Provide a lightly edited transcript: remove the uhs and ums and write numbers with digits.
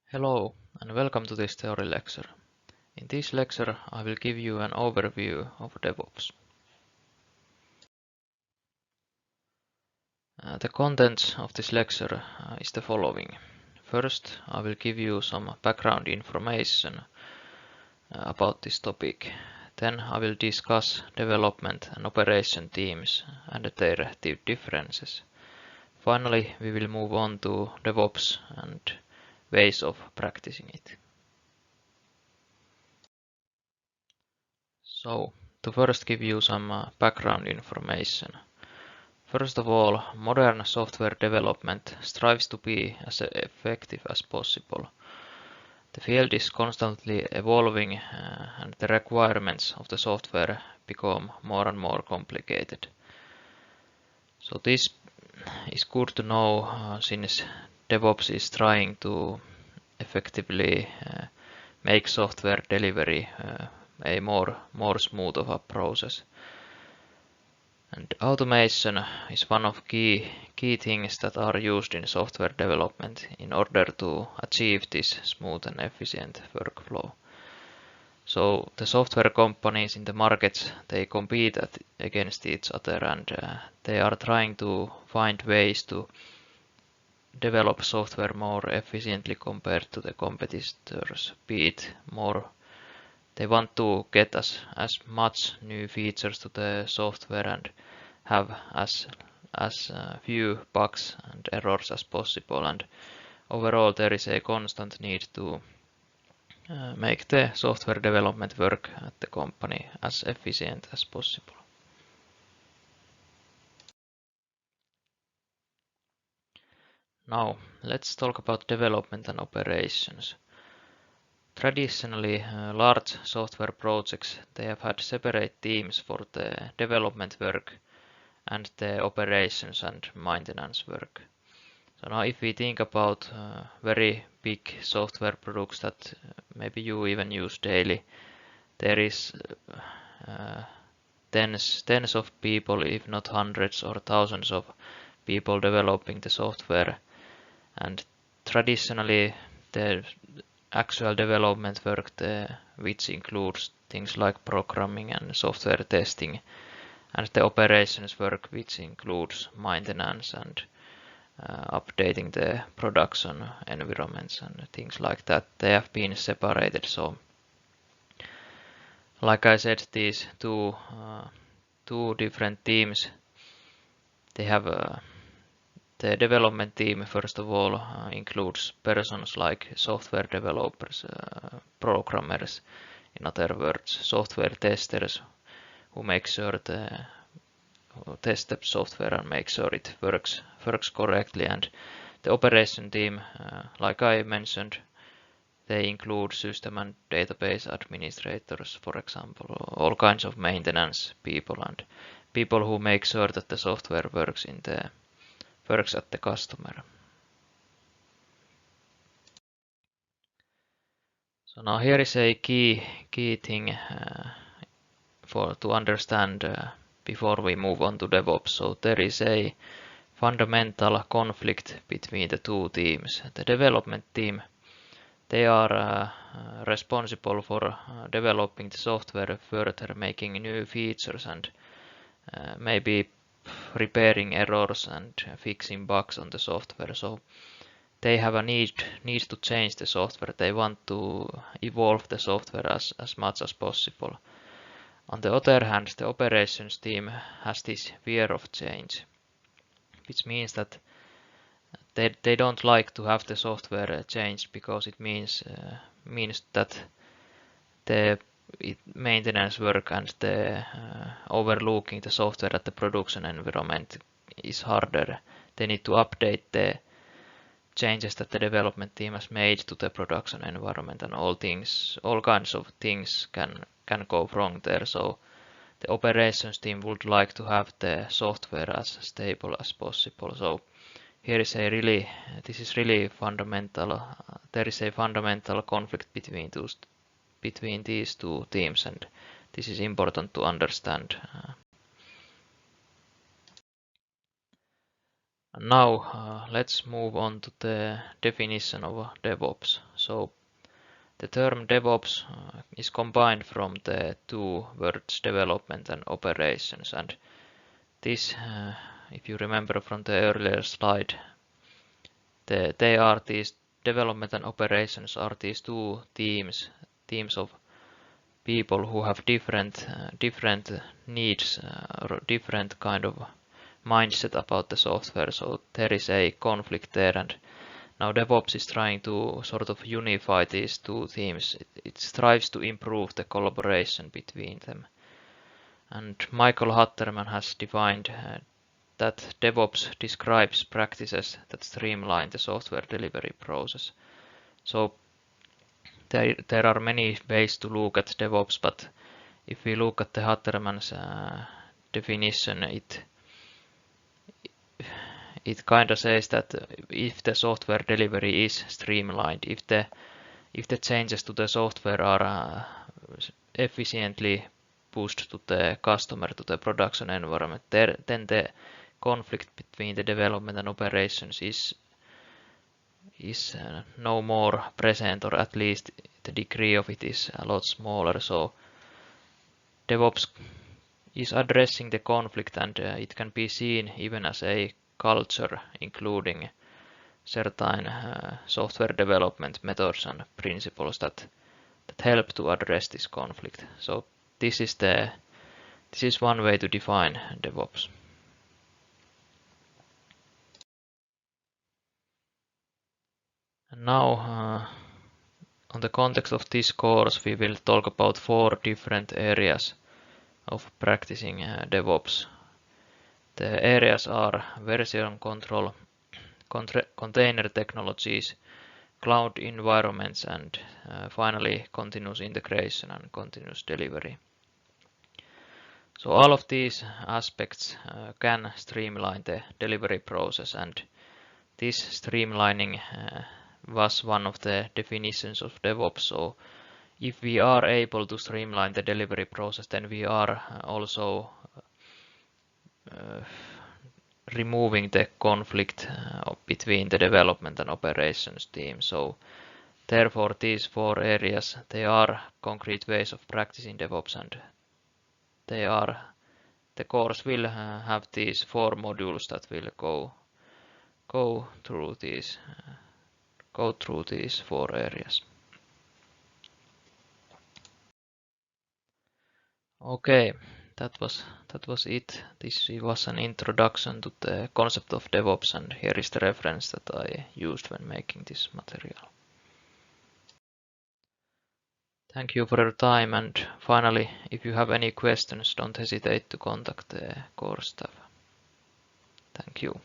Hello and welcome to this theory lecture. In this lecture I will give you an overview of DevOps. The contents of this lecture is the following. First, I will give you some background information about this topic. Then I will discuss development and operation teams and their differences. Finally, we will move on to DevOps and ways of practicing it. So, to first give you some background information. First of all, modern software development strives to be as effective as possible. The field is constantly evolving and the requirements of the software become more and more complicated. So this is good to know since DevOps is trying to effectively make software delivery a more smooth of a process. And automation is one of key things that are used in software development in order to achieve this smooth and efficient workflow. So the software companies in the markets, they compete against each other and they are trying to find ways to develop software more efficiently compared to the competitors, be it more. They want to get as much new features to the software and have as few bugs and errors as possible, and overall there is a constant need to make the software development work at the company as efficient as possible. Now let's talk about development and operations. Traditionally, large software projects, they have had separate teams for the development work and the operations and maintenance work. So now if we think about very big software products that maybe you even use daily, there is tens of people, if not hundreds or thousands of people developing the software. And traditionally the actual development work, which includes things like programming and software testing, and the operations work, which includes maintenance and updating the production environments and things like that, they have been separated. So like I said, these two different teams, they have the development team, first of all, includes persons like software developers, programmers, in other words, software testers, who make sure test the software and make sure it works correctly. And the operation team, like I mentioned, they include system and database administrators, for example, all kinds of maintenance people and people who make sure that the software works at the customer. So now here is a key thing to understand before we move on to DevOps. So there is a fundamental conflict between the two teams. The development team, they are responsible for developing the software further, making new features and maybe repairing errors and fixing bugs on the software. So they have a need to change the software. They want to evolve the software as much as possible. On the other hand, the operations team has this fear of change, which means that they don't like to have the software changed because it means that the maintenance work and the overlooking the software at the production environment is harder. They need to update the changes that the development team has made to the production environment, and all kinds of things can go wrong there. So the operations team would like to have the software as stable as possible. So here is this is really fundamental. There is a fundamental conflict between these two teams, and this is important to understand. Now let's move on to the definition of DevOps. So the term DevOps is combined from the two words development and operations, and this, if you remember from the earlier slide, they are these development and operations are these two teams of people who have different needs or different kind of mindset about the software. So there is a conflict there, and now DevOps is trying to sort of unify these two themes. It strives to improve the collaboration between them. And Michael Hatterman has defined that DevOps describes practices that streamline the software delivery process. So there are many ways to look at DevOps, but if we look at the Hatterman's definition, it kind of says that if the software delivery is streamlined, if the changes to the software are efficiently pushed to the customer, to the production environment, then the conflict between the development and operations is no more present, or at least the degree of it is a lot smaller. So DevOps is addressing the conflict, and it can be seen even as a culture, including certain software development methods and principles that help to address this conflict. So this is one way to define DevOps. And now, on the context of this course, we will talk about 4 different areas of practicing DevOps. The areas are version control, container technologies, cloud environments, and finally continuous integration and continuous delivery. So all of these aspects can streamline the delivery process, and this streamlining was one of the definitions of DevOps. So if we are able to streamline the delivery process, then we are also removing the conflict between the development and operations team. So therefore these 4 areas, they are concrete ways of practicing DevOps, and the course will have these 4 modules that will go through these 4 areas. Okay, that was it. This was an introduction to the concept of DevOps, and here is the reference that I used when making this material. Thank you for your time, and finally, if you have any questions, don't hesitate to contact the course staff. Thank you.